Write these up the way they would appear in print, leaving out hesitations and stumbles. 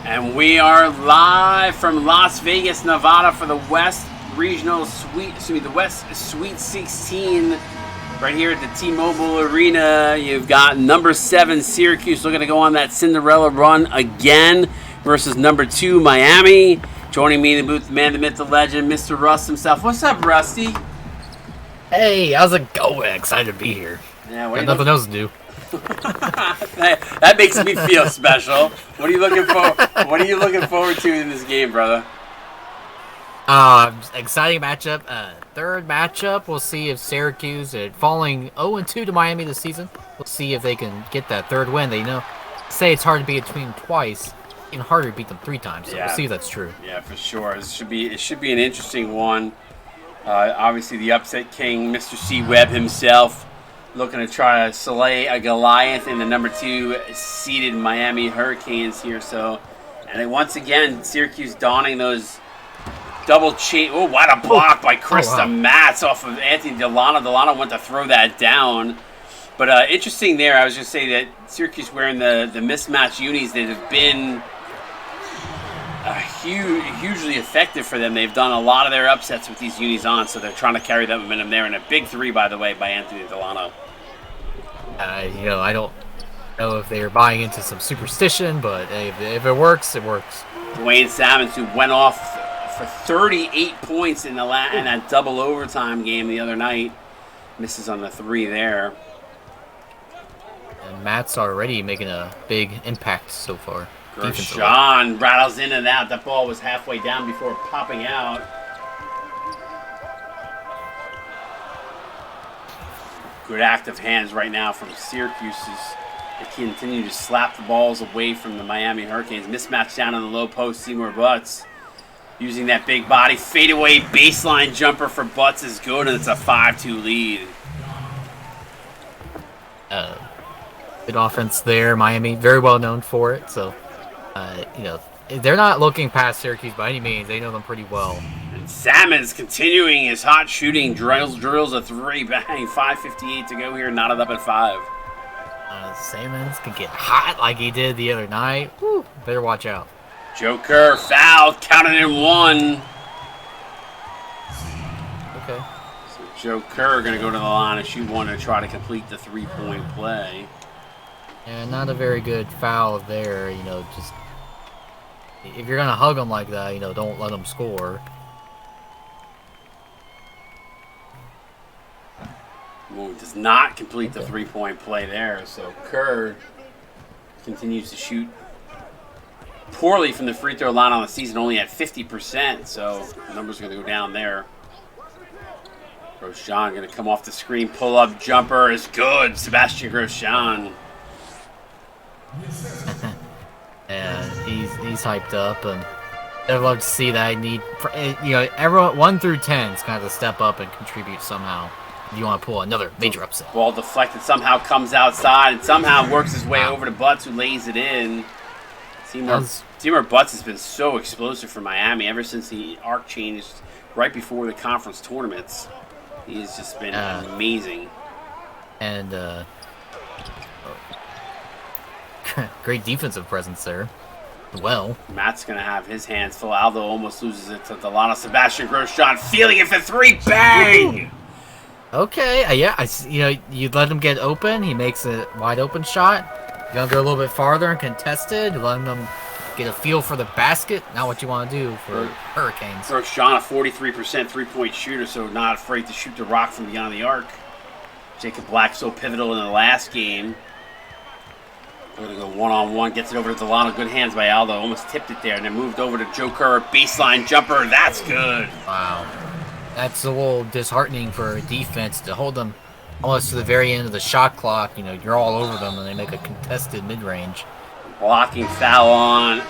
And we are live from Las Vegas, Nevada for the West Regional Sweet, the West Sweet 16 right here at the T-Mobile Arena. You've got number 7 Syracuse looking to go on that Cinderella run again versus number 2 Miami. Joining me in the booth, the man, the myth, the legend, Mr. Rust himself. What's up, Rusty? Hey, how's it going? Excited to be here. Yeah, got nothing else to do. That makes me feel special. What are you looking for? What are you looking forward to in this game, brother? Exciting matchup. Third matchup. We'll see if Syracuse, falling 0-2 to Miami this season, we'll see if they can get that third win. They say it's hard to beat a team twice, even harder to beat them 3 times. So we'll see if that's true. Yeah, for sure. It should be an interesting one. Obviously, the upset king, Mr. C. Webb himself, looking to try to slay a Goliath in the number 2 seeded Miami Hurricanes here. So, and then once again, Syracuse donning those double chain. Oh, what a block by Krista Matz off of Anthony Delano. Delano went to throw that down. But interesting there, I was just saying that Syracuse wearing the mismatched unis that have been hugely effective for them. They've done a lot of their upsets with these unis on, so they're trying to carry that momentum there. And a big 3, by the way, by Anthony Delano. I don't know if they're buying into some superstition, but if it works, it works. Dwayne Salmons, who went off for 38 points in that double overtime game the other night, misses on the 3 there. And Matt's already making a big impact so far. Gershon rattles in and out. That ball was halfway down before popping out. Good active hands right now from Syracuse as they continue to slap the balls away from the Miami Hurricanes. Mismatch down on the low post. Seymour Butts using that big body. Fadeaway baseline jumper for Butts is good, and it's a 5-2 lead. Good offense there. Miami, very well known for it. So, they're not looking past Syracuse by any means. They know them pretty well. And Salmons continuing his hot shooting. Drills a 3. Bang. 5:58 to go here. Knotted up at 5. Salmons can get hot like he did the other night. Whew, better watch out. Joe Kerr fouled. Counted in 1. Okay. So Joe Kerr going to go to the line and shoot 1 to try to complete the 3-point play. And not a very good foul there. Just if you're going to hug them like that, don't let them score. Well, does not complete the 3-point play there. So Kerr continues to shoot poorly from the free throw line on the season, only at 50%. So the numbers are going to go down there. Grosjean going to come off the screen. Pull-up jumper is good. Sebastian Grosjean. And he's hyped up, and I'd love to see that. Everyone 1 through 10 is kind of to step up and contribute somehow. You want to pull another major upset. Ball deflected, somehow comes outside, and somehow works his way over to Butts, who lays it in. Seymour Butts has been so explosive for Miami ever since the arc changed right before the conference tournaments. He has just been amazing. And great defensive presence there. Well, Matt's going to have his hands full. Aldo almost loses it to Delano. Sebastian Grosjean feeling it for 3. Bang! Okay, yeah, you let him get open. He makes a wide open shot. You're gonna go a little bit farther and contested, letting them get a feel for the basket. Not what you want to do for Hurricanes. First John, a 43% three-point shooter, so not afraid to shoot the rock from beyond the arc. Jacob Black so pivotal in the last game. Going to go one-on-one, gets it over to Delano. Good hands by Aldo, almost tipped it there, and then moved over to Joe Kerr. Baseline jumper, that's good. Wow. That's a little disheartening for a defense to hold them almost to the very end of the shot clock. You're all over them, and they make a contested mid-range. Blocking foul on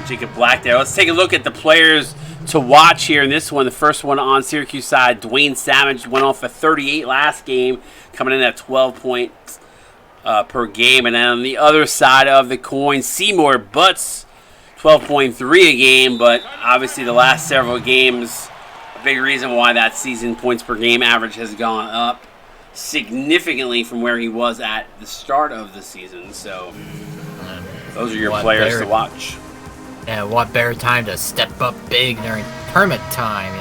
Jacob Black there. Let's take a look at the players to watch here in this one. The first one on Syracuse side, Dwayne Savage went off for 38 last game, coming in at 12 points per game. And then on the other side of the coin, Seymour Butts, 12.3 a game, but obviously the last several games, a big reason why that season points per game average has gone up significantly from where he was at the start of the season. So those are your players to watch. Yeah, what better time to step up big during tournament time?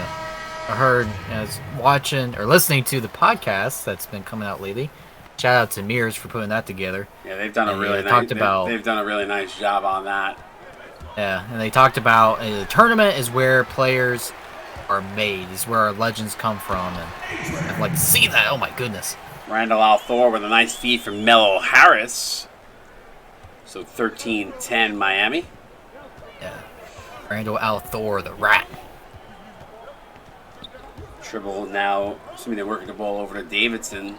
I heard, I was watching or listening to the podcast that's been coming out lately. Shout out to Mears for putting that together. Yeah, they've done a really nice job on that. Yeah, and they talked about the tournament is where players are made, is where our legends come from, and I'd like to see that. Oh my goodness. Randall Althor with a nice feed from Mello Harris. So 13-10 Miami. Yeah. Randall Althor, the rat. Dribble now, assuming they're working the ball over to Davidson.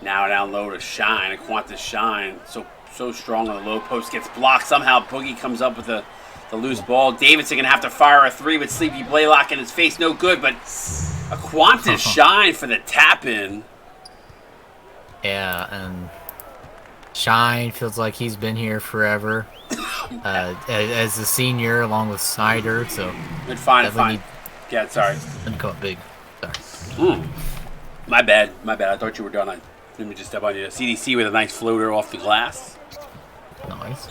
Now down low to Shine. Aquanta Shine, so strong on the low post, gets blocked. Somehow Boogie comes up with the loose ball. Davidson going to have to fire a three with Sleepy Blaylock in his face. No good, but Aquanta Shine for the tap-in. Yeah, and Shine feels like he's been here forever as a senior along with Snyder. So good fine. Yeah, sorry. I'm going big. Sorry. My bad. I thought you were done. Let me just step on you. CDC with a nice floater off the glass. Nice.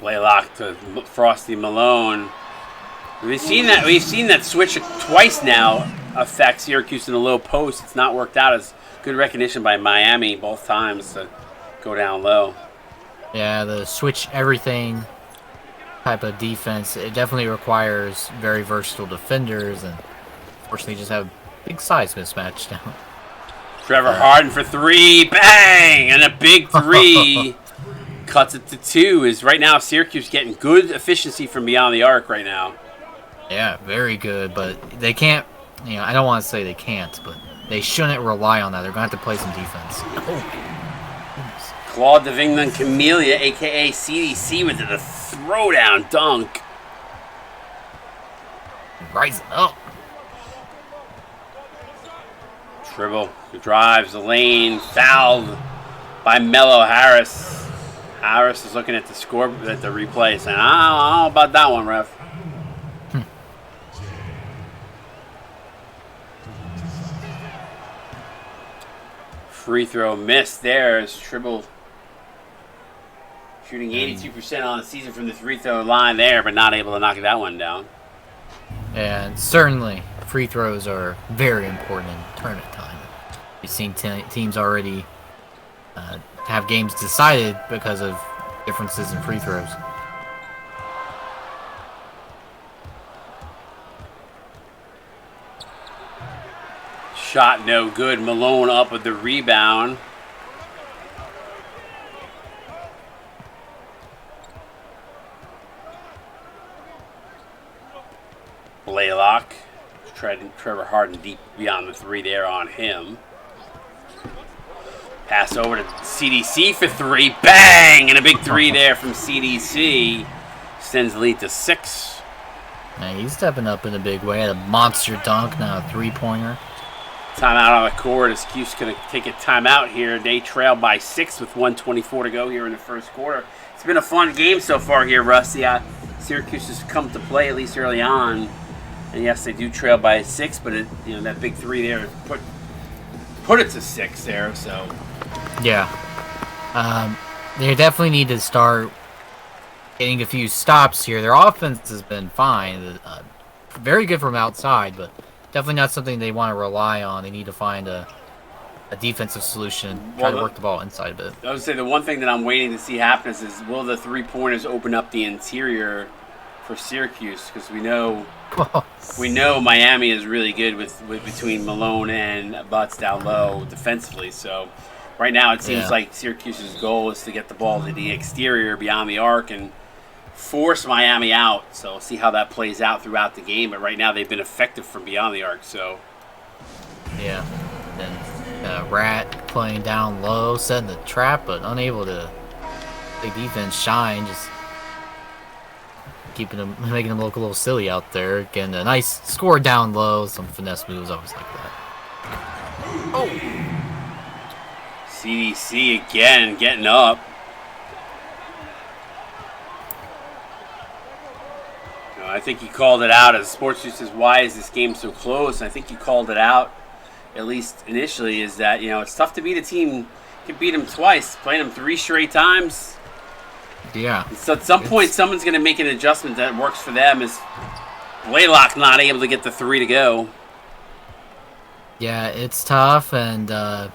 Blaylock to Frosty Malone. We've seen that switch twice now affect Syracuse in the low post. It's not worked out. As good recognition by Miami both times to go down low. Yeah, the switch everything type of defense, it definitely requires very versatile defenders, and unfortunately just have big size mismatch now. Trevor Harden for three, bang, and a big three. Cuts it to two. Is right now Syracuse getting good efficiency from beyond the arc right now. Yeah, very good, but they can't, I don't want to say they can't, but they shouldn't rely on that. They're going to have to play some defense. Claude Devington Camellia, a.k.a. CDC, with the throwdown dunk. Rising up. Dribble, drives the lane, fouled by Mello Harris. Harris is looking at the score, at the replay, saying, I don't know about that one, ref. Free throw missed there as Tribble shooting 82% on the season from the free throw line there, but not able to knock that one down. And certainly, free throws are very important in tournament time. We've seen teams already have games decided because of differences in free throws. Shot no good. Malone up with the rebound. Blaylock. Trevor Harden deep beyond the three there on him. Pass over to CDC for three. Bang! And a big three there from CDC. Extends the lead to 6. Man, he's stepping up in a big way. Had a monster dunk, now a three-pointer. Timeout on the court. Syracuse going to take a timeout here. They trail by 6 with 1:24 to go here in the first quarter. It's been a fun game so far here, Rusty. Syracuse has come to play at least early on. And yes, they do trail by 6, but that big three there put put it to 6 there. So Yeah. They definitely need to start getting a few stops here. Their offense has been fine. Very good from outside, but definitely not something they want to rely on. They need to find a defensive solution, try to work the ball inside a bit. I would say the one thing that I'm waiting to see happen is will the 3-pointers open up the interior for Syracuse? Because we know Miami is really good with between Malone and Butts down low defensively. So right now it seems like Syracuse's goal is to get the ball to the exterior beyond the arc and force Miami out. So we'll see how that plays out throughout the game. But right now they've been effective from beyond the arc. So yeah, and Rat playing down low, setting the trap, but unable to play defense. Shine just making him look a little silly out there. Getting a nice score down low, some finesse moves, always like that. Oh, CDC again getting up. I think he called it out as Sports News says, why is this game so close? And I think he called it out, at least initially, is that, it's tough to beat a team. You can beat them twice, playing them 3 straight times. Yeah. So at some point, someone's going to make an adjustment that works for them. Is Blaylock not able to get the 3 to go? Yeah, it's tough, and your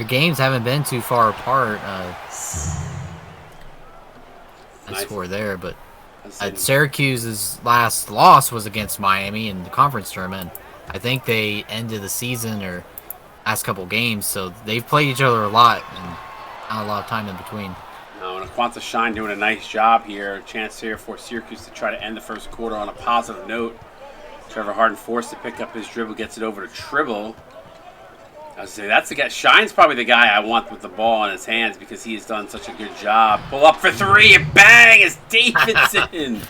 games haven't been too far apart. Nice score there, but Syracuse's last loss was against Miami in the conference tournament. I think they ended the season or last couple games, so they've played each other a lot and not a lot of time in between. No, and Aquanta Shine doing a nice job here. Chance here for Syracuse to try to end the first quarter on a positive note. Trevor Harden forced to pick up his dribble, gets it over to Tribble. I would say that's the guy. Shine's probably the guy I want with the ball in his hands because he has done such a good job. Pull up for 3 and bang! It's Davidson.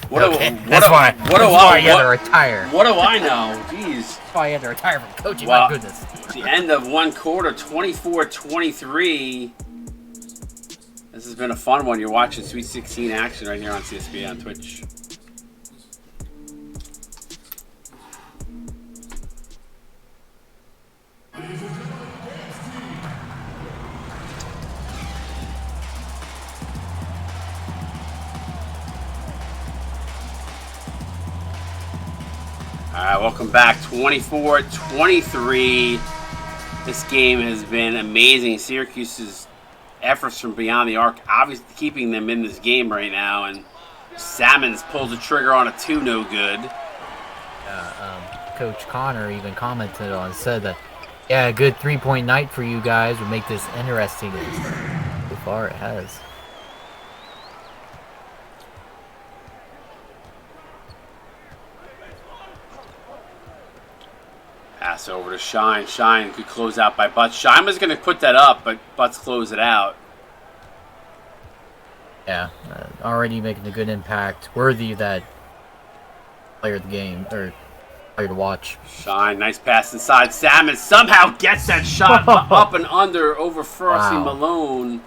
That's why you had to retire. What do I know? Jeez. That's why you had to retire from coaching. Well, my goodness. The end of one quarter, 24-23. This has been a fun one. You're watching Sweet 16 action right here on CSB on Twitch. All right, welcome back. 24-23. This game has been amazing. Syracuse's efforts from beyond the arc, obviously keeping them in this game right now. And Salmons pulls the trigger on a 2, no good. Coach Connor even commented on, said that, a good 3-point night for you guys would make this interesting. So far, it has. Pass over to Shine. Shine could close out by Butts. Shine was going to put that up, but Butts closed it out. Yeah, already making a good impact. Worthy of that player of the game, or player to watch. Shine, nice pass inside. Salmon somehow gets that shot up and under over Frosty Malone.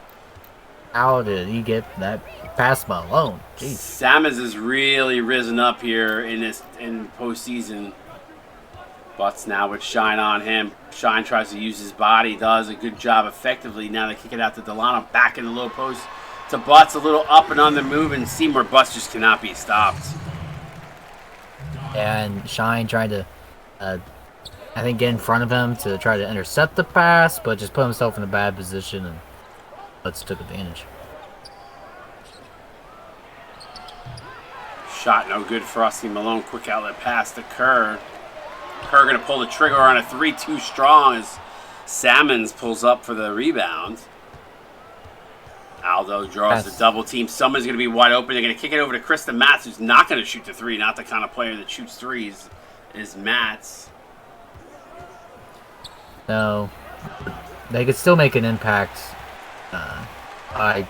How did he get that past Malone? Jeez. Salmons has really risen up here in postseason. Butts now with Shine on him. Shine tries to use his body, does a good job effectively. Now they kick it out to Delano, back in the low post to Butts, a little up and on the move, and Seymour Butts just cannot be stopped. And Shine tried to, I think, get in front of him to try to intercept the pass, but just put himself in a bad position, and Butts took advantage. Shot no good. Frosty Malone, quick outlet pass to Kerr. Kerr going to pull the trigger on a 3, too strong as Salmons pulls up for the rebound. Aldo draws the double team. Someone's going to be wide open. They're going to kick it over to Krista Matz, who's not going to shoot the 3. Not the kind of player that shoots 3s is Matz. No, they could still make an impact by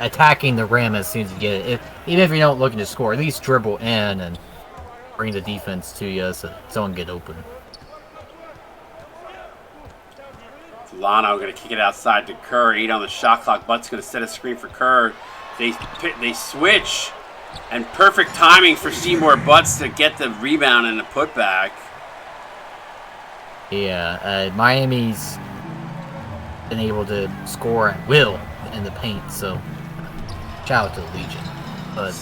attacking the rim as soon as you get it. Even if you're not looking to score, at least dribble in and bring the defense to you so someone get open. Lano going to kick it outside to Kerr. 8 on the shot clock. Butts going to set a screen for Kerr. They switch, and perfect timing for Seymour Butts to get the rebound and the putback. Yeah, Miami's been able to score at will in the paint, so shout out to the Legion. But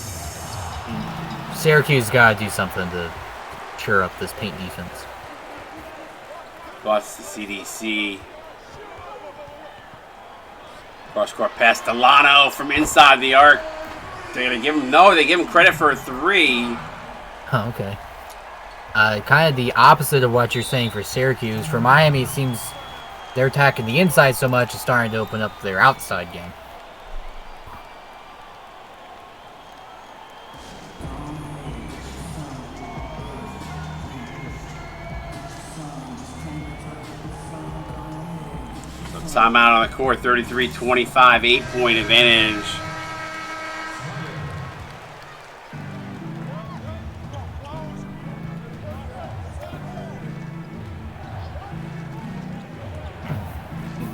Syracuse got to do something to cheer up this paint defense. Lost the CDC. Cross-court pass Delano from inside the arc. They're going to give him... No, they give him credit for a 3. Oh, okay. Kind of the opposite of what you're saying for Syracuse. For Miami, it seems they're attacking the inside so much, it's starting to open up their outside game. Timeout on the court, 33-25, 8-point advantage.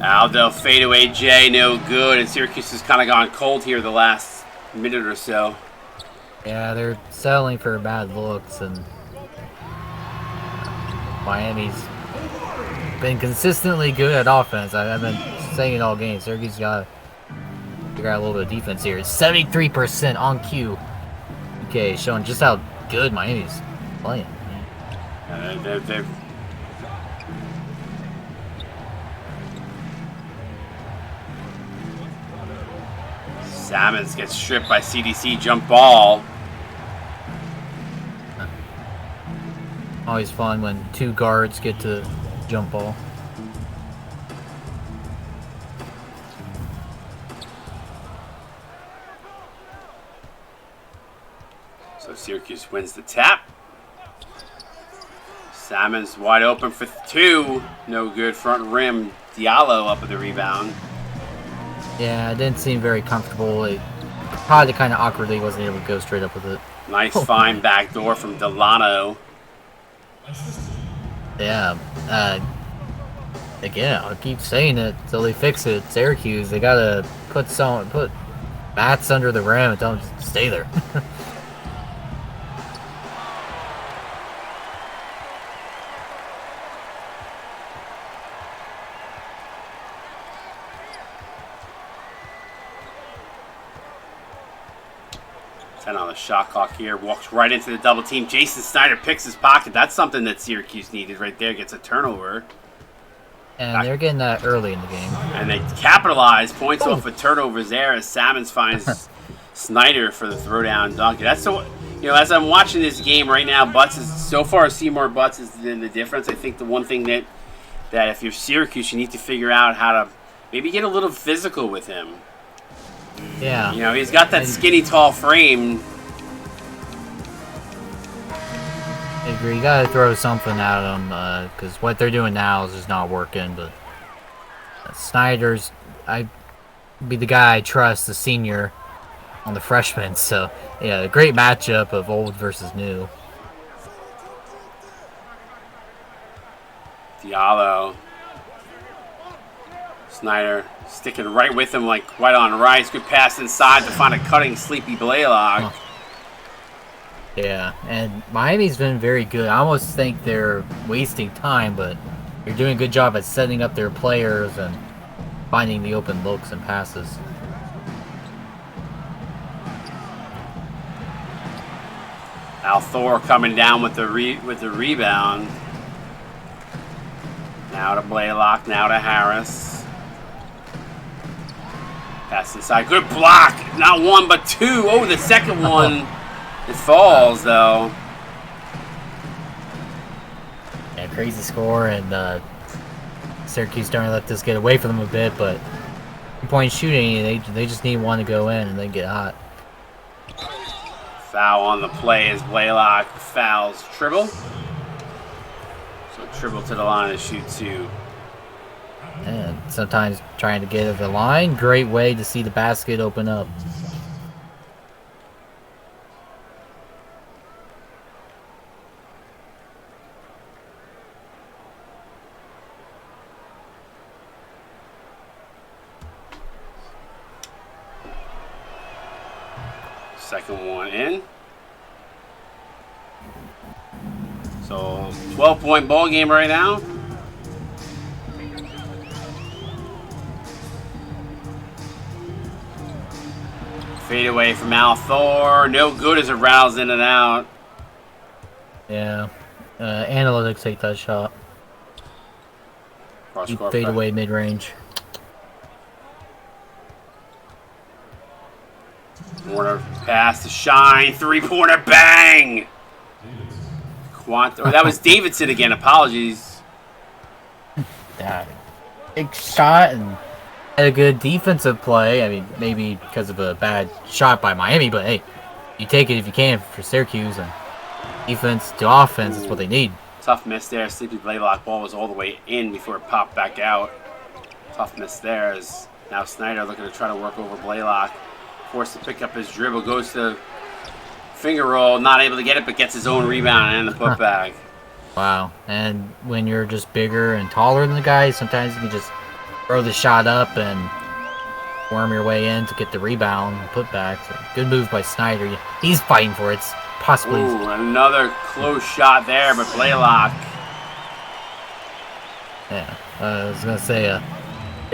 Aldo fadeaway J, no good, and Syracuse has kind of gone cold here the last minute or so. Yeah, they're settling for bad looks, and Miami's been consistently good at offense. I've been saying it all game. Syracuse got to figure out a little bit of defense here. 73% on cue. Okay, showing just how good Miami's playing. They're Salmons gets stripped by CDC, jump ball. Always fun when 2 guards get to jump ball. So Syracuse wins the tap. Salmons wide open for 2. No good. Front rim. Diallo up with the rebound. Yeah, it didn't seem very comfortable. It probably kind of awkwardly wasn't able to go straight up with it. Nice fine back door from Delano. Yeah. Again, I'll keep saying it until they fix it. Syracuse, they gotta put bats under the rim and don't just stay there. On the shot clock here, walks right into the double team. Jason Snyder picks his pocket. That's something that Syracuse needed right there. Gets a turnover. And they're getting that early in the game. And they capitalize points off of turnovers there as Salmons finds Snyder for the throwdown dunk. That's so, as I'm watching this game right now, Butts is so far Seymour Butts is the difference. I think the one thing that if you're Syracuse, you need to figure out how to maybe get a little physical with him. Yeah. He's got that skinny, tall frame. I agree. You gotta throw something at him, because what they're doing now is just not working. But Snyder's, I'd be the guy I trust, the senior, on the freshman. So, yeah, a great matchup of old versus new. Diallo. Snyder sticking right with him like white on rice. Good pass inside to find a cutting sleepy Blaylock. Yeah, and Miami's been very good. I almost think they're wasting time, but they're doing a good job at setting up their players and finding the open looks and passes. Al Thor coming down with the rebound. Now to Blaylock, now to Harris. Pass inside. Good block. Not one, but 2. Oh, the second one. It falls, though. Yeah, crazy score, and Syracuse starting to let this get away from them a bit, but point shooting, they just need one to go in, and they get hot. Foul on the play as Blaylock fouls Tribble. So Tribble to the line to shoot 2. And sometimes trying to get to the line, great way to see the basket open up. Second one in. So 12-point ball game right now. Fade away from Althor. No good as it rattles in and out. Yeah. Analytics take that shot. Fade away mid-range. Warner pass to Shine. Three-pointer bang! Oh, that was Davidson again. Apologies. Yeah. Big shot and had a good defensive play. I mean, maybe because of a bad shot by Miami, but hey, you take it if you can for Syracuse. And defense to offense is what they need. Tough miss there. Sleepy Blaylock ball was all the way in before it popped back out. Tough miss there. As now Snyder looking to try to work over Blaylock. Forced to pick up his dribble. Goes to finger roll. Not able to get it, but gets his own rebound and the putback. Wow. And when you're just bigger and taller than the guy, sometimes you can just throw the shot up and worm your way in to get the rebound and putback. So good move by Snyder. He's fighting for it. It's possibly. Ooh, another close shot there, but Blaylock. Yeah. I was going to say,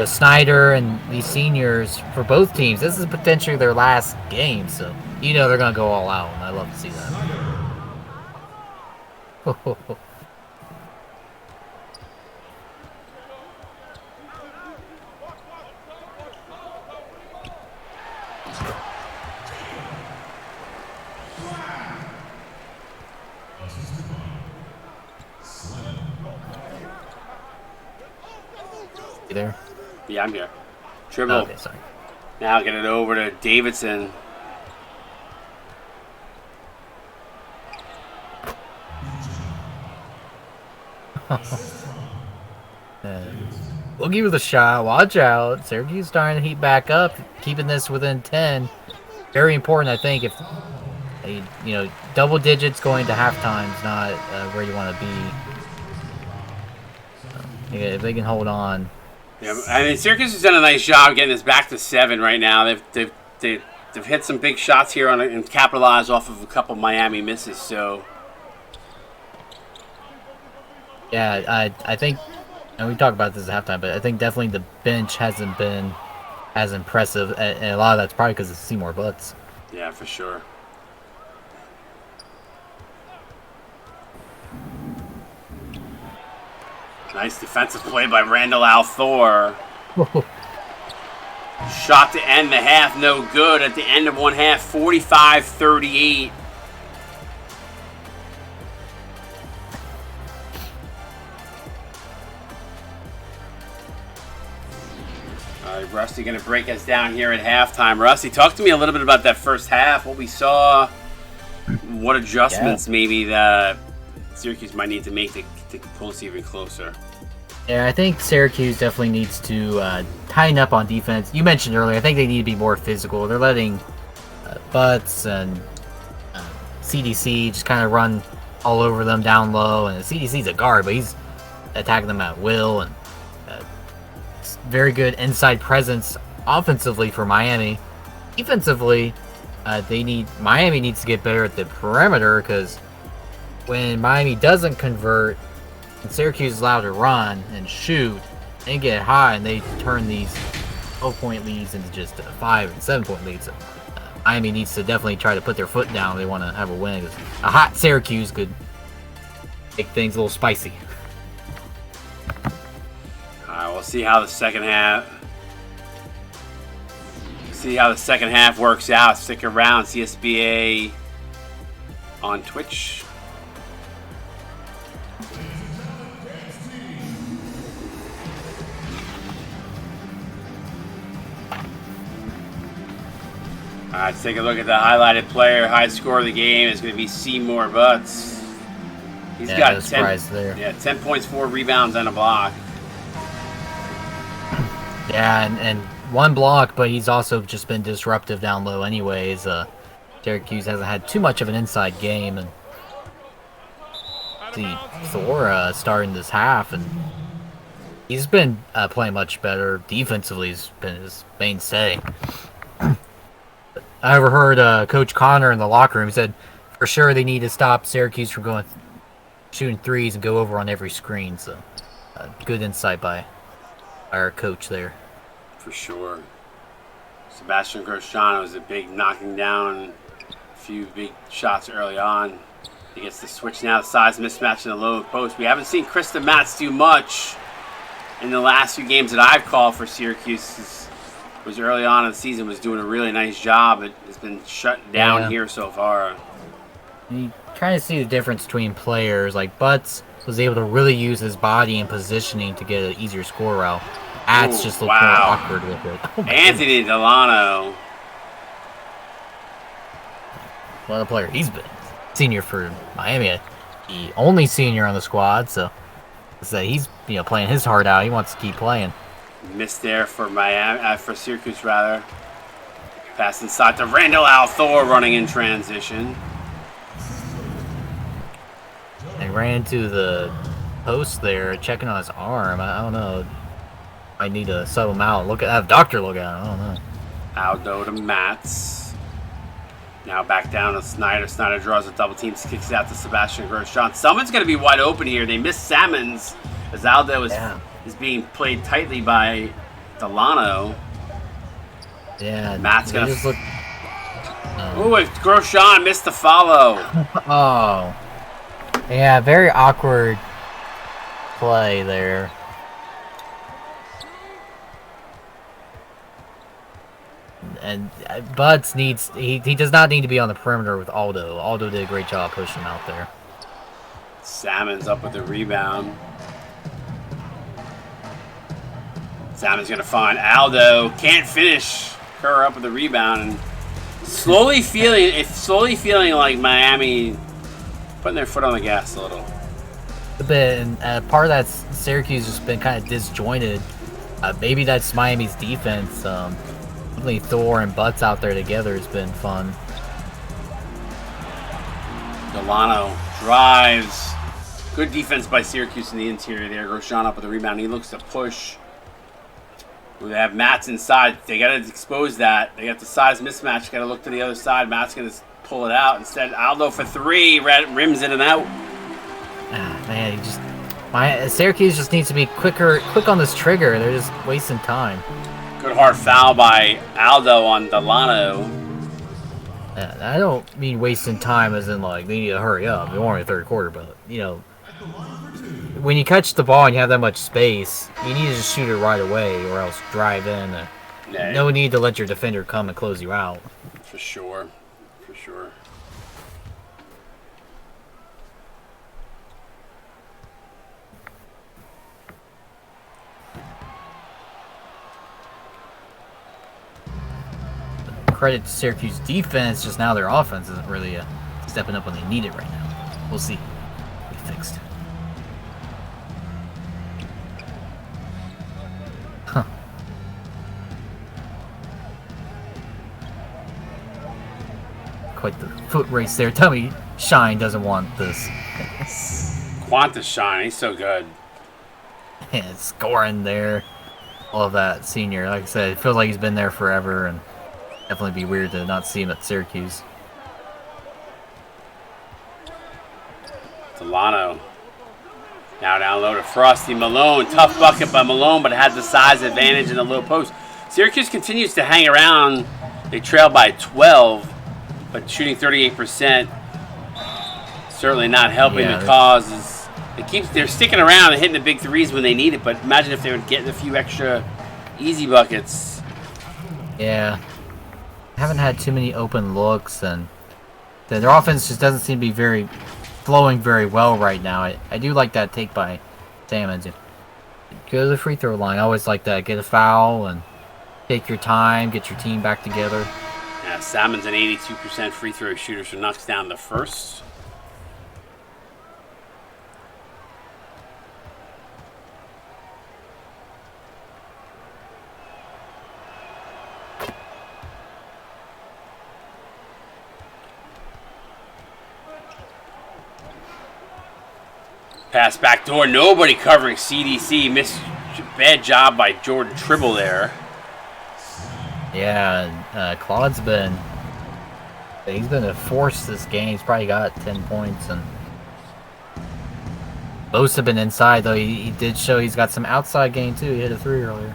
Snyder and these seniors for both teams, this is potentially their last game, so they're going to go all out, and I love to see that. You there? Yeah, I'm here. Dribble. Okay, sorry. Now get it over to Davidson. Boogie with a shot. Watch out. Syracuse starting to heat back up. Keeping this within 10. Very important, I think. If double digits going to halftime is not where you want to be. If they can hold on. Yeah, I mean, Syracuse has done a nice job getting this back to 7 right now. They've hit some big shots here and capitalized off of a couple Miami misses. So, yeah, I think, and we talked about this at halftime, but I think definitely the bench hasn't been as impressive, and a lot of that's probably because of Seymour Butts. Yeah, for sure. Nice defensive play by Randall Althor. Shot to end the half, no good. At the end of one half, 45-38. All right, Rusty going to break us down here at halftime. Rusty, talk to me a little bit about that first half, what we saw, what adjustments maybe that Syracuse might need to make to pull us even closer. Yeah, I think Syracuse definitely needs to tighten up on defense. You mentioned earlier, I think they need to be more physical. They're letting Butts and CDC just kind of run all over them down low. And CDC's a guard, but he's attacking them at will. And very good inside presence offensively for Miami. Defensively, Miami needs to get better at the perimeter, because when Miami doesn't convert and Syracuse is allowed to run and shoot and get high, and they turn these 12-point leads into just 5 and 7-point leads. Miami needs to definitely try to put their foot down if they want to have a win. A hot Syracuse could make things a little spicy. All right, we'll see how the second half. Works out. Stick around, CSBA on Twitch. All right, let's take a look at the highlighted player. High score of the game is going to be Seymour Butts. He's got 10 points, 4 rebounds, and a block. Yeah, and one block, but he's also just been disruptive down low anyways. Syracuse hasn't had too much of an inside game. And see Thor starting this half, and he's been playing much better. Defensively, he's been his mainstay. I overheard Coach Connor in the locker room said for sure they need to stop Syracuse from shooting threes and go over on every screen. So good insight by our coach there. For sure. Sebastian Grosjean was a big knocking down, a few big shots early on. He gets the switch now, the size mismatch in the low post. We haven't seen Krista Matz do much in the last few games that I've called for Syracuse. Was early on in the season, was doing a really nice job. It's been shut down here so far. You trying to see the difference between players. Like Butts was able to really use his body and positioning to get an easier score route. Atz just looked more awkward with it. Oh Anthony Delano. What a player he's been. Senior for Miami, the only senior on the squad, so he's playing his heart out. He wants to keep playing. Missed there for Miami, for Syracuse rather. Pass inside to Randall Althor running in transition. And ran into the post there, checking on his arm. I don't know. I need to sub him out. Have a doctor look at him. I don't know. Aldo to Matz. Now back down to Snyder. Snyder draws a double team, kicks it out to Sebastian Grosjean. Someone's going to be wide open here. They missed Salmons as Aldo is being played tightly by Delano. Yeah. Matt's going to... just look... Ooh, Grosjean missed the follow. Oh. Yeah, very awkward play there. And Buds needs... He does not need to be on the perimeter with Aldo. Aldo did a great job pushing him out there. Salmon's up with the rebound. Salmon's going to find Aldo. Can't finish. Kerr up with the rebound. And slowly feeling like Miami putting their foot on the gas a little. A bit. And part of that, Syracuse has been kind of disjointed. Maybe that's Miami's defense. Definitely Thor and Butts out there together has been fun. Delano drives. Good defense by Syracuse in the interior there. Grosjean up with the rebound. He looks to push. They have Matt's inside. They got to expose that. They got the size mismatch. Got to look to the other side. Matt's going to pull it out. Instead, Aldo for three. Rims in and out. Man, Syracuse just needs to be quick on this trigger. They're just wasting time. Good hard foul by Aldo on Delano. I don't mean wasting time as in like they need to hurry up. We're only in the third quarter, but when you catch the ball and you have that much space, you need to just shoot it right away or else drive in. No need to let your defender come and close you out. For sure. Credit to Syracuse defense, just now their offense isn't really stepping up when they need it right now. We'll see. Be fixed. Huh. Quite the foot race there. Tell me Shine doesn't want this. Qantas Shine, he's so good. And scoring there. All of that senior. Like I said, it feels like he's been there forever and definitely be weird to not see him at Syracuse. Delano. Now down low to Frosty Malone. Tough bucket by Malone, but had the size advantage in the low post. Syracuse continues to hang around. They trail by 12, but shooting 38%. Certainly not helping the cause. They're sticking around and hitting the big threes when they need it, but imagine if they would get a few extra easy buckets. Yeah. Haven't had too many open looks, and their offense just doesn't seem to be flowing very well right now. I do like that take by Salmons. Go to the free throw line. I always like that. Get a foul and take your time, get your team back together. Yeah, Salmon's an 82% free throw shooter, so knocks down the first. Pass back door, nobody covering CDC. Bad job by Jordan Tribble there. Yeah, Claude's he's been a force this game. He's probably got 10 points, and most have been inside, though he did show he's got some outside game too. He hit a three earlier.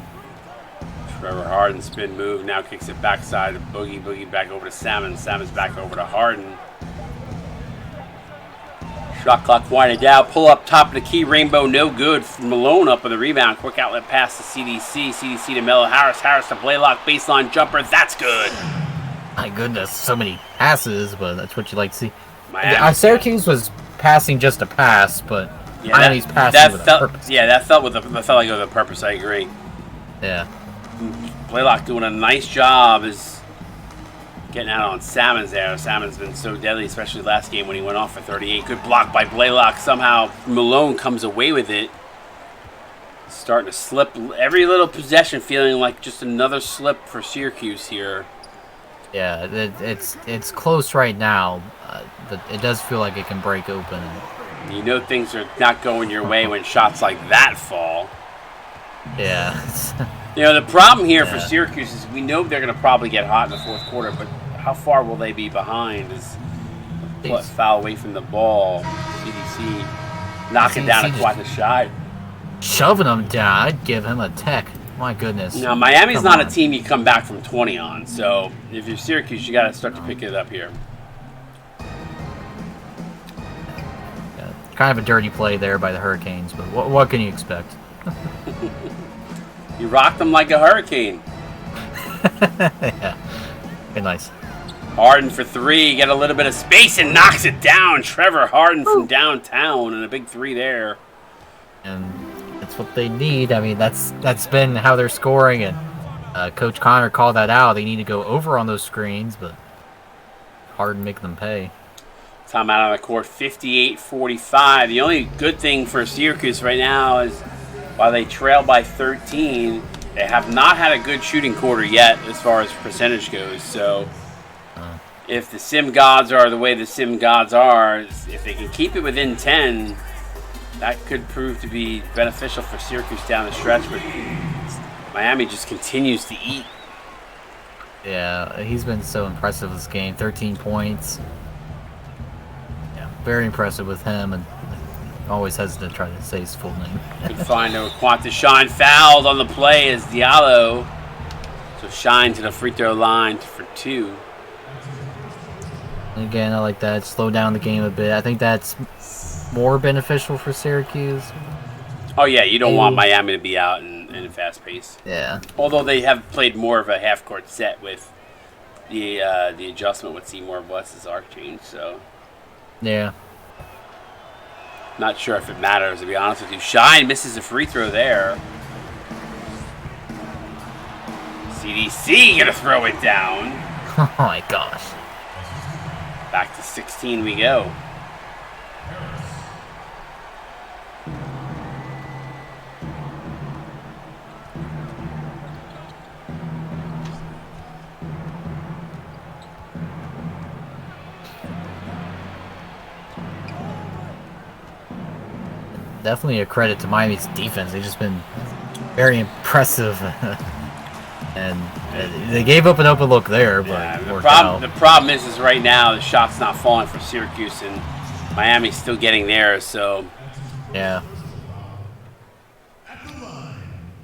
Trevor Harden spin move. Now kicks it backside to Boogie. Boogie back over to Salmon. Salmon's back over to Harden. Shot clock winding down. Pull up top of the key. Rainbow no good. Malone up with a rebound. Quick outlet pass to CDC. CDC to Mello Harris. Harris to Blaylock. Baseline jumper. That's good. My goodness, so many passes, but that's what you like to see. Miami, Syracuse was passing just a pass, but yeah, Miami's passing with a purpose. Yeah, that felt like it was a purpose. I agree. Yeah. Blaylock doing a nice job is getting out on Salmons there. Salmon's been so deadly, especially last game when he went off for 38. Good block by Blaylock. Somehow Malone comes away with it. Starting to slip. Every little possession feeling like just another slip for Syracuse here. Yeah, it's close right now, but it does feel like it can break open. You know things are not going your way when shots like that fall. Yeah. You know, the problem here for Syracuse is we know they're going to probably get hot in the fourth quarter, but how far will they be behind is foul away from the ball. CDC knocking down a quite a shot. Shoving him down. I'd give him a tech. My goodness. Now, Miami's not a team you come back from 20 on, so if you're Syracuse, you got to start to pick it up here. Yeah, kind of a dirty play there by the Hurricanes, but what can you expect? You rocked them like a hurricane. Yeah. Very nice. Harden for three. Get a little bit of space and knocks it down. Trevor Harden from downtown and a big three there. And that's what they need. I mean, that's been how they're scoring, and Coach Connor called that out. They need to go over on those screens, but Harden make them pay. Time out on the court, 58-45. The only good thing for Syracuse right now is while they trail by 13, they have not had a good shooting quarter yet as far as percentage goes. So if the Sim gods are the way the Sim gods are, if they can keep it within 10, that could prove to be beneficial for Syracuse down the stretch. But Miami just continues to eat. Yeah, he's been so impressive this game. 13 points. Yeah, very impressive with him, and always hesitant to try to say his full name. Good find over Quanta. Shine fouled on the play as Diallo. So Shine to the free throw line for two. And again, I like that. Slow down the game a bit. I think that's more beneficial for Syracuse. Oh, yeah, you don't want Miami to be out in a fast pace. Yeah. Although they have played more of a half-court set with the adjustment with Seymour West's arc change, so. Yeah. Not sure if it matters, to be honest with you. Shine misses a free throw there. CDC gonna throw it down. Oh my gosh. Back to 16 we go. Definitely a credit to Miami's defense. They've just been very impressive. And they gave up an open look there, but yeah, the problem is right now the shot's not falling for Syracuse, and Miami's still getting there. So yeah.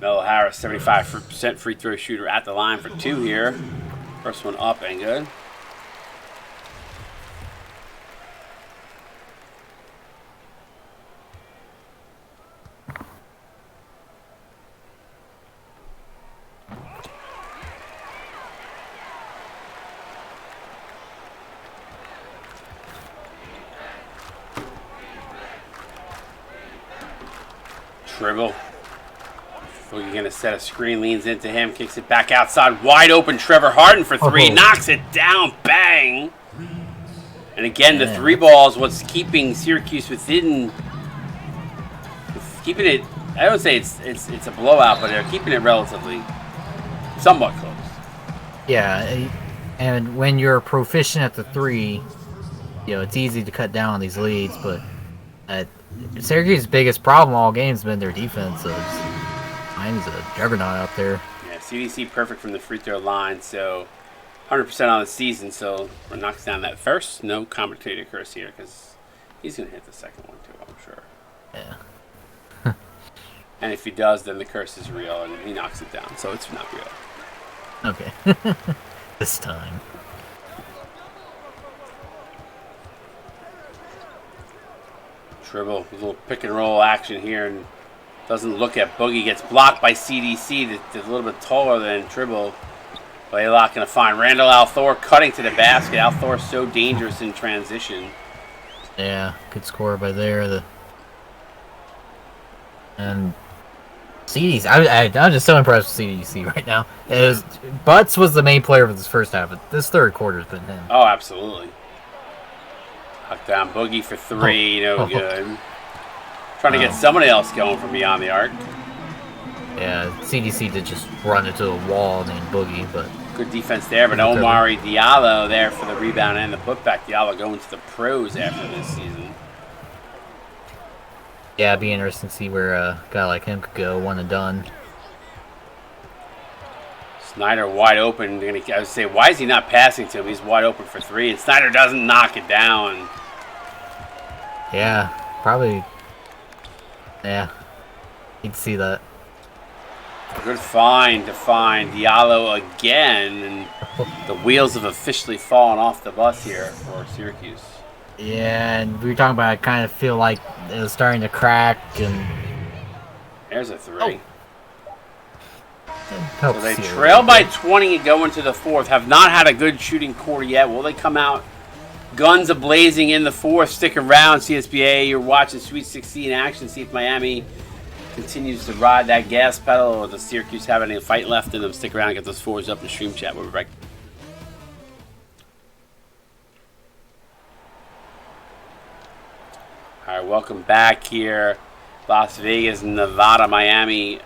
Mello Harris, 75% free throw shooter at the line for two here. First one up and good. Dribble. Boogie going to set a screen, leans into him, kicks it back outside. Wide open Trevor Harden for three. Knocks it down. Bang. And again, the three ball is what's keeping Syracuse within. Keeping it, I don't say it's a blowout, but they're keeping it relatively somewhat close. Yeah, and when you're proficient at the three, you know, it's easy to cut down on these leads, but Syracuse's biggest problem all game has been their defense. Miami's a juggernaut out there. Yeah, CDC perfect from the free throw line, so 100% on the season, so we're knocks down that first. No commentator curse here, because he's going to hit the second one too, I'm sure. Yeah. And if he does, then the curse is real, and he knocks it down. So it's not real. Okay. This time. Dribble, a little pick and roll action here, and doesn't look at Boogie. Gets blocked by CDC. That's a little bit taller than Dribble. Blaylock going to find Randall Althor cutting to the basket. Althor so dangerous in transition. Yeah, good score by there. And CDC, I'm just so impressed with CDC right now. Butts was the main player for this first half, but this third quarter has been him. Oh, absolutely. Knock down Boogie for three, no good. Trying to get somebody else going from beyond the arc. Yeah, CDC did just run into a wall named Boogie, but good defense there. But Omari Diallo there for the rebound and the putback. Diallo going to the pros after this season. Yeah, it'd be interesting to see where a guy like him could go, one and done. Snyder wide open. I would say, why is he not passing to him? He's wide open for three, and Snyder doesn't knock it down. Yeah, probably. Yeah, you'd see that. Good find to find Diallo again, and the wheels have officially fallen off the bus here for Syracuse. Yeah, and we were talking about, I kind of feel like it was starting to crack, and there's a three. So they trail by 20 and go into the fourth. Have not had a good shooting quarter yet. Will they come out guns a-blazing in the fourth? Stick around, CSBA. You're watching Sweet 16 action. See if Miami continues to ride that gas pedal, or does Syracuse have any fight left in them? Stick around and get those fours up in stream chat. We'll be right. All right, welcome back here. Las Vegas, Nevada, Miami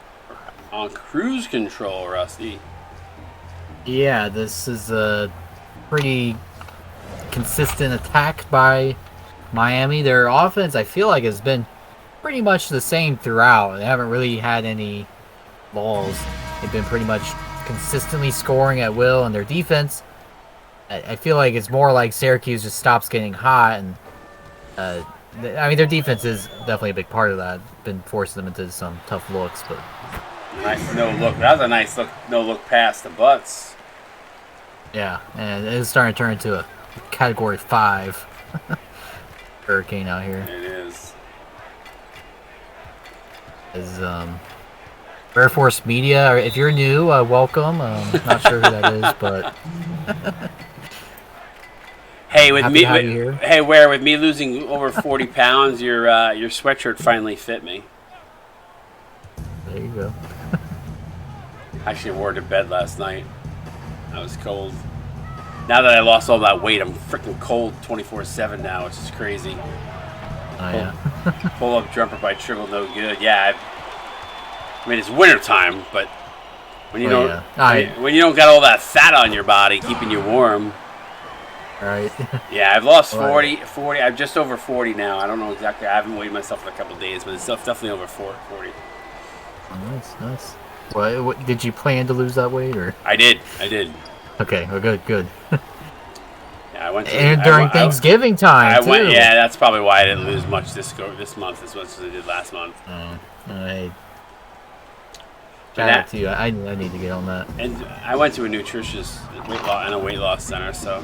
on cruise control, Rusty. Yeah, this is a pretty consistent attack by Miami. Their offense, I feel like, has been pretty much the same throughout. They haven't really had any lulls. They've been pretty much consistently scoring at will, and their defense, I feel like it's more like Syracuse just stops getting hot, and I mean, their defense is definitely a big part of that. Been forcing them into some tough looks, but nice no look. That was a nice look, no look pass to Butts. Yeah, and it's starting to turn into a Category 5 hurricane out here. It is. Is Air Force Media, if you're new, welcome. Not sure who that is, but hey, with me, with me losing over 40 pounds, your sweatshirt finally fit me. There you go. I actually wore it to bed last night. I was cold. Now that I lost all that weight, I'm freaking cold 24/7 now, which is crazy. Oh, yeah. Pull up jumper by Triple, no good. Yeah, I mean, it's winter time, but when you when you don't got all that fat on your body keeping you warm. Right. Yeah, I've lost 40. I'm just over 40 now. I don't know exactly. I haven't weighed myself in a couple of days, but it's definitely over 40. Oh, nice. What did you plan to lose that weight, or? I did. Okay, well, good. Yeah, I went to, and during Thanksgiving time, too. Yeah, that's probably why I didn't lose much this month as much as I did last month. Shout out to you. I need to get on that. And I went to a nutritious weight loss center, so.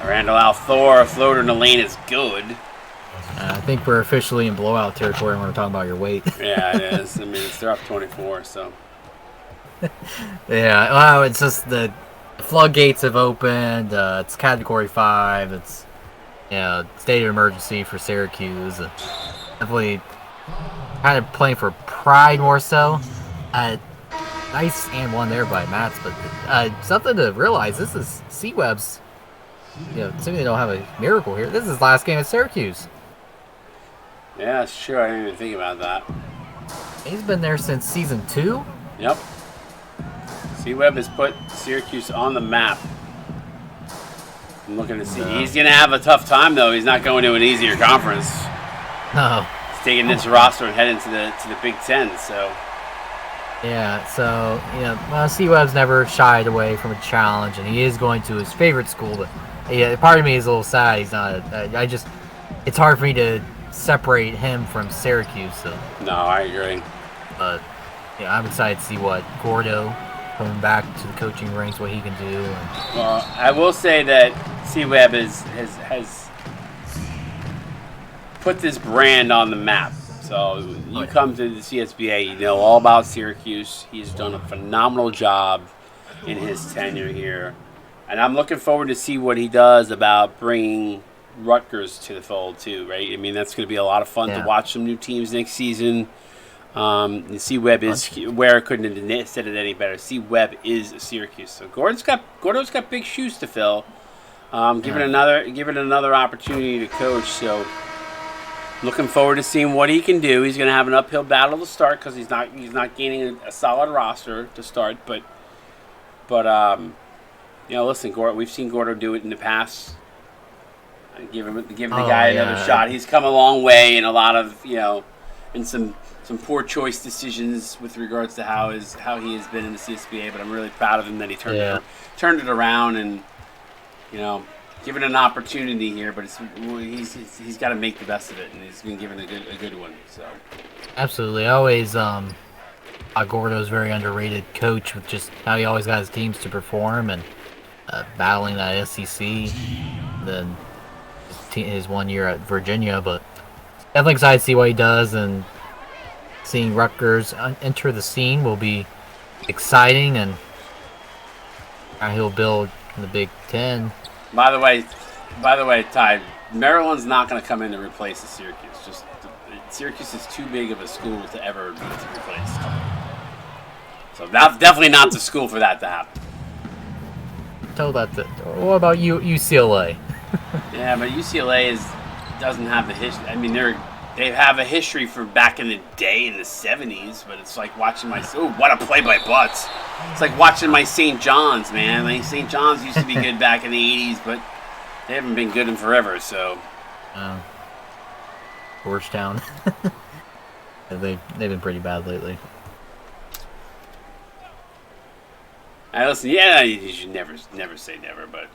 Randall Althor, a floater in the lane is good. I think we're officially in blowout territory when we're talking about your weight. Yeah, it is. I mean, they're up 24, so. Yeah, well, it's just the floodgates have opened. It's Category 5. It's, state of emergency for Syracuse. Definitely kind of playing for pride more so. Nice and one there by Mats, but something to realize, this is C-Web's. Assuming they don't have a miracle here. This is his last game at Syracuse. Yeah, that's true. I didn't even think about that. He's been there since Season 2. Yep. C-Web has put Syracuse on the map. I'm looking to see. He's going to have a tough time, though. He's not going to an easier conference. No. He's taking this roster and heading to the Big Ten, so. Yeah, so, C-Web's never shied away from a challenge, and he is going to his favorite school, but part of me is a little sad he's not. It's hard for me to separate him from Syracuse. So, No, I agree. but yeah, I'm excited to see what Gordo coming back to the coaching ranks, what he can do. And, Well, I will say that C-Web has put this brand on the map. So you come to the CSBA, you know all about Syracuse. He's done a phenomenal job in his tenure here. And I'm looking forward to see what he does about bringing Rutgers to the fold too, right? I mean, that's going to be a lot of fun to watch some new teams next season. C-Web is where I couldn't have said it any better. C-Web is Syracuse. So Gordo's got big shoes to fill. Give it another opportunity to coach. So looking forward to seeing what he can do. He's going to have an uphill battle to start because he's not gaining a solid roster to start. But listen, Gordo, we've seen Gordo do it in the past. Give the guy another shot. He's come a long way in a lot of in some poor choice decisions with regards to how he has been in the CSBA. But I'm really proud of him that he turned it around and given an opportunity here. But he's got to make the best of it, and he's been given a good one. So absolutely, I always Gordo's very underrated coach with just how he always got his teams to perform and battling that SEC. And then his 1 year at Virginia, but definitely excited to see what he does, and seeing Rutgers enter the scene will be exciting, and he'll build in the Big Ten. By the way, Ty, Maryland's not going to come in to replace the Syracuse. Syracuse is too big of a school to ever be replaced. So that's definitely not the school for that to happen. What about UCLA? Yeah, but UCLA doesn't have the history. I mean, they have a history from back in the day in the 70s, but it's like watching what a play by Butts. It's like watching my St. John's, man. Like St. John's used to be good back in the 80s, but they haven't been good in forever, so. Georgetown. They've been pretty bad lately. Listen, you should never say never, but.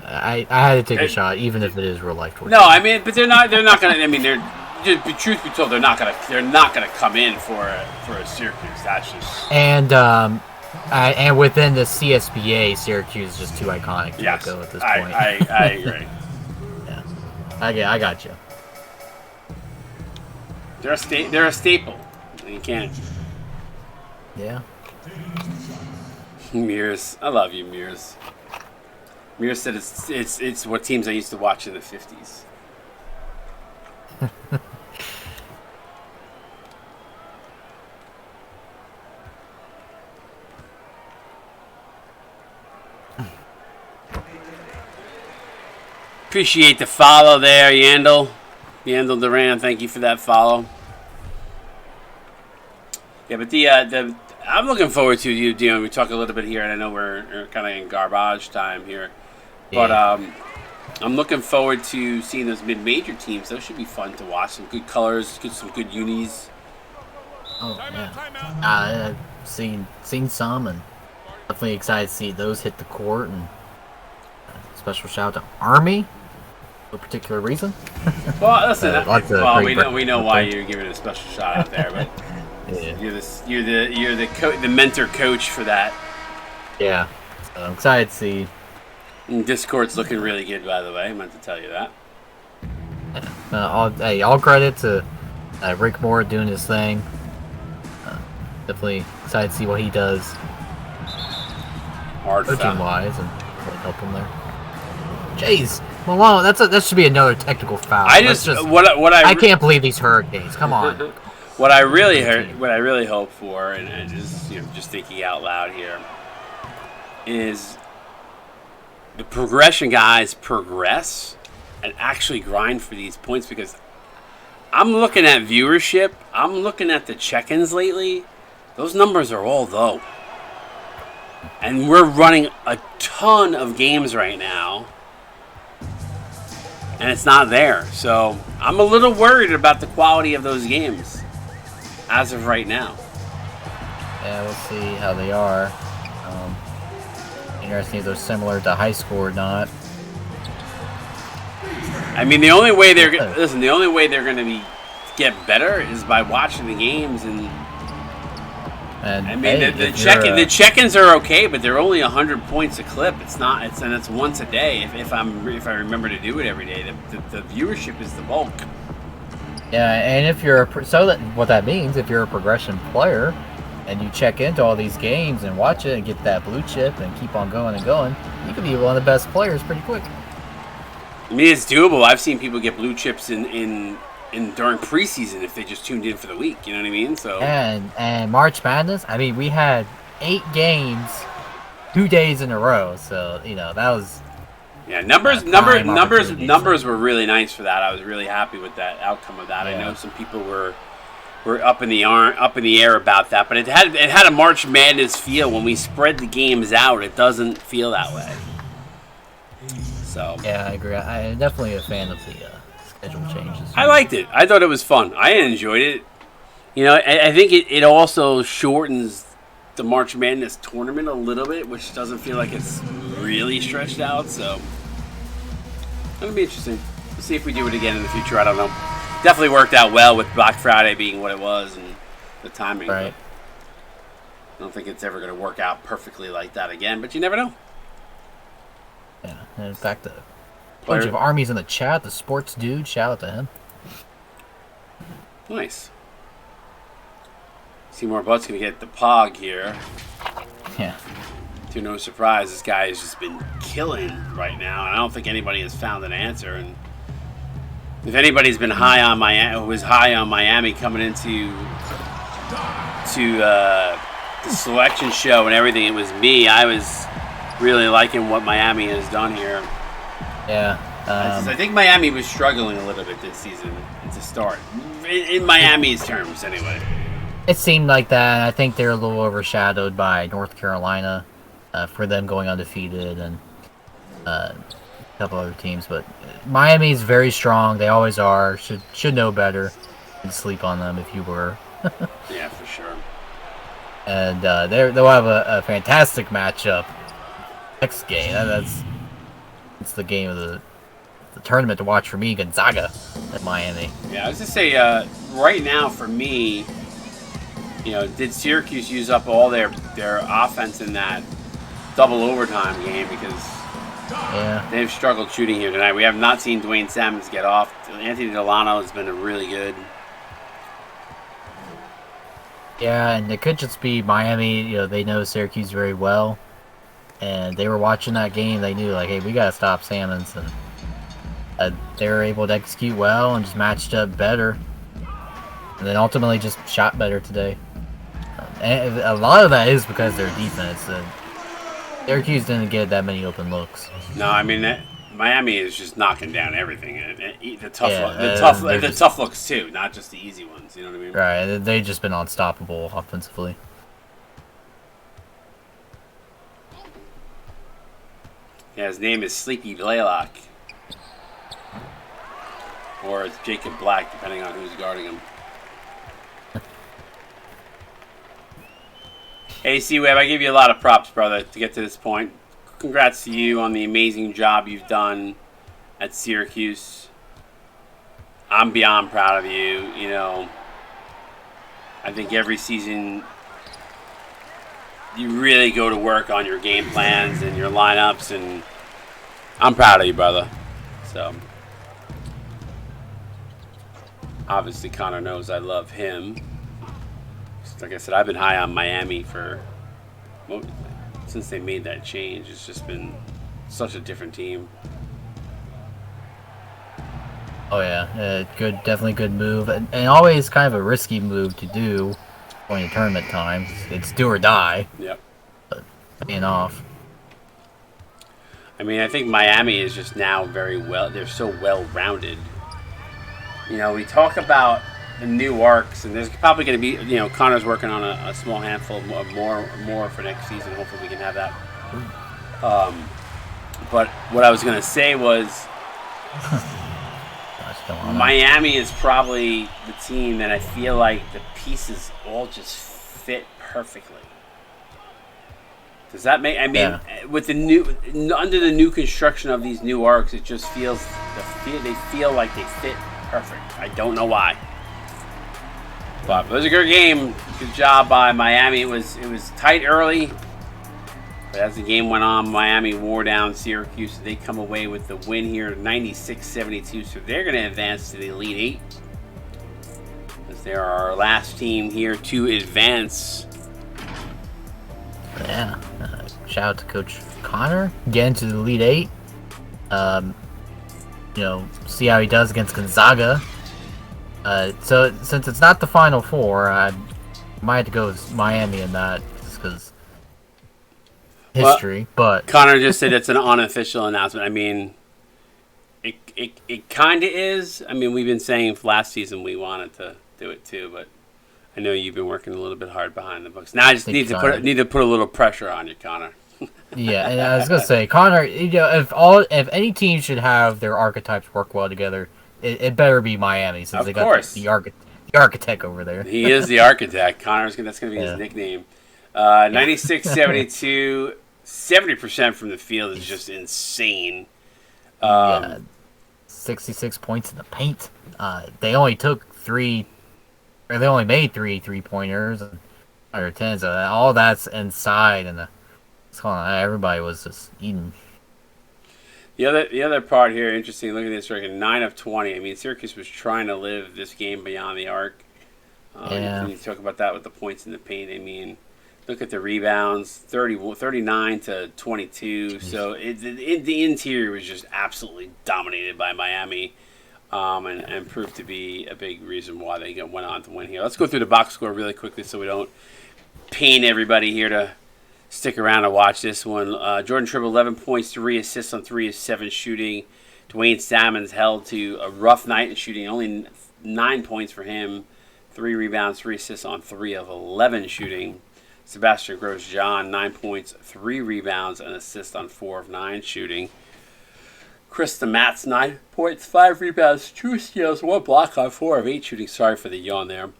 I had to take a shot, even if it is real life. No, I mean, but they're not gonna. I mean, truth be told, they're not gonna come in for a Syracuse. That's just. And within the CSBA, Syracuse is just too iconic to go at this point. I agree. I got you. They're a staple. You can't. Yeah. Mears, I love you, Mears. Mears said it's what teams I used to watch in the 50s. Appreciate the follow there, Yandel Duran. Thank you for that follow. Yeah, but the I'm looking forward to you. We talk a little bit here, and I know we're kind of in garbage time here, but I'm looking forward to seeing those mid-major teams. Those should be fun to watch. Some good colors, some good unis. Oh yeah, I've seen some, and definitely excited to see those hit the court. And special shout out to Army. No particular reason. Well, listen. We know why you're giving a special shout out there, but. Yeah. You're the mentor coach for that. Yeah, so I'm excited to see. Discord's looking really good, by the way. I meant to tell you that. All credit to Rick Moore doing his thing. Definitely excited to see what he does, coaching wise, and help him there. Jeez, Malone, that should be another technical foul. I can't believe these Hurricanes. Come on. What I really hope for, and just thinking out loud here, is the progression guys progress and actually grind for these points, because I'm looking at viewership, I'm looking at the check-ins lately. Those numbers are all low. And we're running a ton of games right now, and it's not there. So I'm a little worried about the quality of those games as of right now. Yeah, we'll see how they are. Interesting if they're similar to high school or not. I mean, the only way they're going to get better is by watching the games. And I mean, the check-ins are okay, but they're only 100 points a clip. It's once a day. If I remember to do it every day, the viewership is the bulk. Yeah, and what that means, if you're a progression player and you check into all these games and watch it and get that blue chip and keep on going and going, you can be one of the best players pretty quick. I mean, it's doable. I've seen people get blue chips in during preseason if they just tuned in for the week. You know what I mean? So and March Madness. I mean, we had 8 games, 2 days in a row. So that was. Yeah, numbers were really nice for that. I was really happy with that outcome of that. Yeah. I know some people were up in the air about that, but it had a March Madness feel. When we spread the games out, it doesn't feel that way. So yeah, I agree. I'm definitely a fan of the schedule changes. I liked it. I thought it was fun. I enjoyed it. I think it also shortens the March Madness tournament a little bit, which doesn't feel like it's really stretched out. So it'll be interesting. We'll see if we do it again in the future. I don't know. Definitely worked out well with Black Friday being what it was and the timing. Right. I don't think it's ever going to work out perfectly like that again, but you never know. Yeah, and in fact, a bunch of armies in the chat. The sports dude, shout out to him. Nice. Seymour Butt's going to get the pog here. Yeah. To no surprise, this guy has just been killing right now, and I don't think anybody has found an answer. And if anybody's been high on Miami coming into the selection show and everything, it was me. I was really liking what Miami has done here. Yeah. I think Miami was struggling a little bit this season to start. In Miami's terms, anyway. It seemed like that. I think they're a little overshadowed by North Carolina for them going undefeated and a couple other teams. But Miami's very strong. They always are. Should know better. And sleep on them if you were. Yeah, for sure. And they'll have a fantastic matchup next game. It's the game of the tournament to watch for me, Gonzaga at Miami. Yeah, I was just say right now for me, did Syracuse use up all their offense in that double overtime game because they've struggled shooting here tonight. We have not seen Dwayne Salmons get off. Anthony Delano has been really good. Yeah, and it could just be Miami. They know Syracuse very well. And they were watching that game. They knew, hey, we got to stop Salmons. And they were able to execute well and just matched up better. And then ultimately just shot better today. And a lot of that is because of their defense. Syracuse didn't get that many open looks. No, I mean, Miami is just knocking down everything. The tough looks, too, not just the easy ones. You know what I mean? Right. They've just been unstoppable offensively. Yeah, his name is Sleepy Blaylock. Or it's Jacob Black, depending on who's guarding him. Hey, C-Web, I give you a lot of props, brother, to get to this point. Congrats to you on the amazing job you've done at Syracuse. I'm beyond proud of you. I think every season you really go to work on your game plans and your lineups, and I'm proud of you, brother. So, obviously, Connor knows I love him. Like I said, I've been high on Miami since they made that change. It's just been such a different team. Oh yeah, definitely good move, and always kind of a risky move to do during tournament time. It's do or die. Yep. But paying off. I mean, I think Miami is just now very well. They're so well rounded. We talk about the new arcs, and there's probably going to be, Connor's working on a small handful of more for next season. Hopefully we can have that. But what I was going to say was Miami is probably the team that I feel like the pieces all just fit perfectly. Does that make? I mean, with the new under the new construction of these new arcs, it just feels they feel like they fit perfect. I don't know why, but it was a good game. Good job by Miami. It was tight early, but as the game went on, Miami wore down Syracuse. They come away with the win here, 96-72. So they're going to advance to the Elite Eight. As they're our last team here to advance. Yeah. Shout out to Coach Connor getting to the Elite Eight. See how he does against Gonzaga. So since it's not the Final Four, I might have to go with Miami in that just because history. But Connor just said it's an unofficial announcement. I mean, it kind of is. I mean, we've been saying last season we wanted to do it too, but I know you've been working a little bit hard behind the books. Now I just need to put a little pressure on you, Connor. Yeah, and I was gonna say, Connor, if any team should have their archetypes work well together, it better be Miami, since they got the architect over there. He is the architect. That's gonna be his nickname. 96-72, 70% from the field is just insane. 66 points in the paint. They only made three 3-pointers under 10, so all that's inside, and everybody was just eating. The other part here, interesting. Look at this record, 9 of 20. I mean, Syracuse was trying to live this game beyond the arc. You talk about that with the points in the paint. I mean, look at the rebounds, 39 to 22. So the interior was just absolutely dominated by Miami, and proved to be a big reason why they went on to win here. Let's go through the box score really quickly so we don't pain everybody here to stick around and watch this one. Jordan Tribble, 11 points, 3 assists on 3 of 7 shooting. Dwayne Salmons held to a rough night in shooting, only 9 points for him, 3 rebounds, 3 assists on 3 of 11 shooting. Sebastian Grosjean, 9 points, 3 rebounds, and assist on 4 of 9 shooting. Krista Matz, 9 points, 5 rebounds, 2 steals, 1 block on 4 of 8 shooting. Sorry for the yawn there.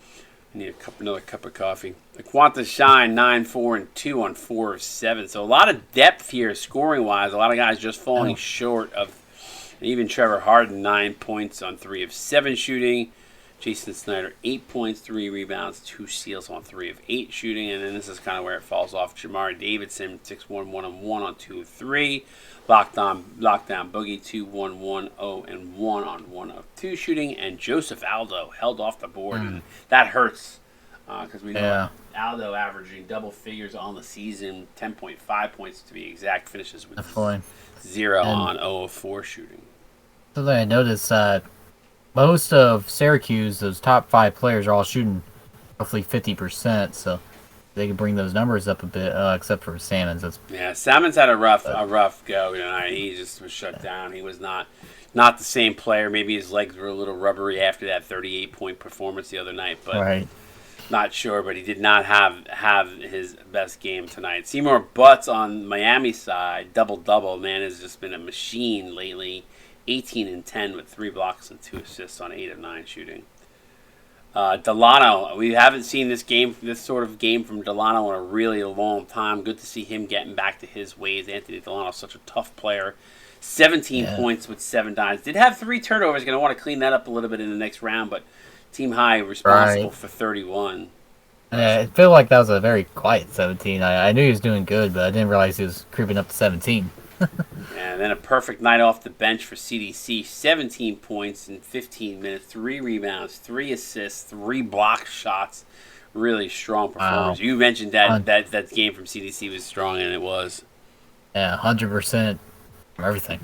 I need another cup of coffee. Aquanta Shine, 9, 4, and 2 on 4 of 7. So a lot of depth here scoring-wise. A lot of guys just falling short of. And even Trevor Harden, 9 points on 3 of 7 shooting. Jason Snyder, 8 points, 3 rebounds, 2 steals on 3 of 8 shooting. And then this is kind of where it falls off. Jamari Davidson, 6-1, 1-1 on 2 of 3. Lockdown Boogie, 2-1, 1-0, and 1 on 1 of 2 shooting. And Joseph Aldo held off the board. And that hurts because we know Aldo averaging double figures on the season, 10.5 points to be exact, finishes with 0 on 0 of 4 shooting. So then I noticed most of Syracuse, those top 5 players are all shooting roughly 50%, so they can bring those numbers up a bit, except for Salmons. Salmons had a rough go tonight. He just was shut down. He was not the same player. Maybe his legs were a little rubbery after that 38-point performance the other night, but not sure. But he did not have his best game tonight. Seymour Butts on Miami's side, double-double. Man has just been a machine lately. 18 and 10 with 3 blocks and 2 assists on 8 of 9 shooting. Delano, we haven't seen this sort of game from Delano in a really long time. Good to see him getting back to his ways. Anthony Delano's such a tough player. 17 points with 7 dimes. Did have 3 turnovers. Going to want to clean that up a little bit in the next round, but team high responsible for 31. I feel like that was a very quiet 17. I knew he was doing good, but I didn't realize he was creeping up to 17. And then a perfect night off the bench for CDC. 17 points in 15 minutes, 3 rebounds, 3 assists, 3 block shots. Really strong performance. Wow. You mentioned that game from CDC was strong, and it was. Yeah, 100% from everything.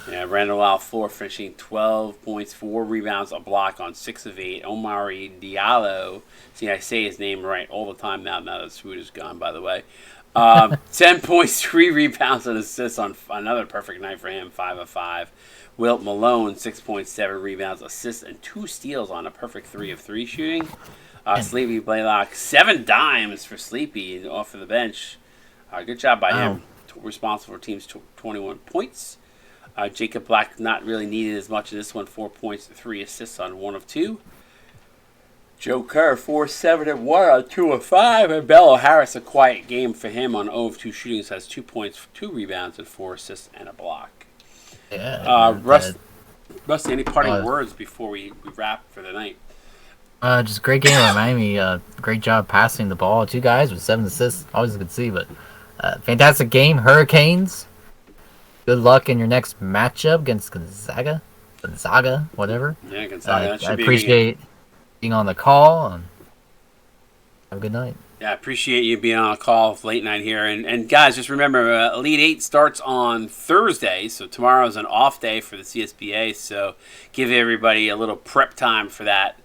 Randall Alfor finishing 12 points, 4 rebounds, a block on 6 of 8. Omari Diallo. See, I say his name right all the time now that his food is gone, by the way. 10 points, 3 rebounds, and assists on another perfect night for him, 5 of 5. Wilt Malone, 6.7 rebounds, assists, and 2 steals on a perfect 3 of 3 shooting. Sleepy Blaylock, 7 dimes for Sleepy off of the bench. Good job by him. Responsible for team's 21 points. Jacob Black not really needed as much in this one, 4 points, 3 assists on 1 of 2. Joe Kerr, 4-7 and 1 on 2 of 5. And Bello Harris, a quiet game for him on 0 of 2 shootings, has 2 points, 2 rebounds, and 4 assists and a block. Yeah. Rusty, any parting words before we wrap for the night? Just great game by Miami. Great job passing the ball. 2 guys with 7 assists. Always good to see, but fantastic game. Hurricanes. Good luck in your next matchup against Gonzaga, whatever. Yeah, Gonzaga. I appreciate being on the call. And have a good night. Yeah, I appreciate you being on a call late night here. And guys, just remember, Elite 8 starts on Thursday, so tomorrow is an off day for the CSBA. So give everybody a little prep time for that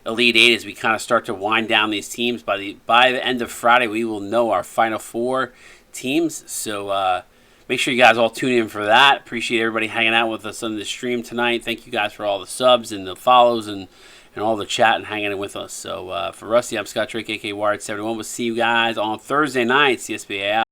Elite 8 as we kind of start to wind down these teams. By the end of Friday, we will know our Final 4 teams. So make sure you guys all tune in for that. Appreciate everybody hanging out with us on the stream tonight. Thank you guys for all the subs and the follows and all the chat and hanging in with us. So for Rusty, I'm Scott Drake, a.k.a. Wired71. We'll see you guys on Thursday night. CSBA out.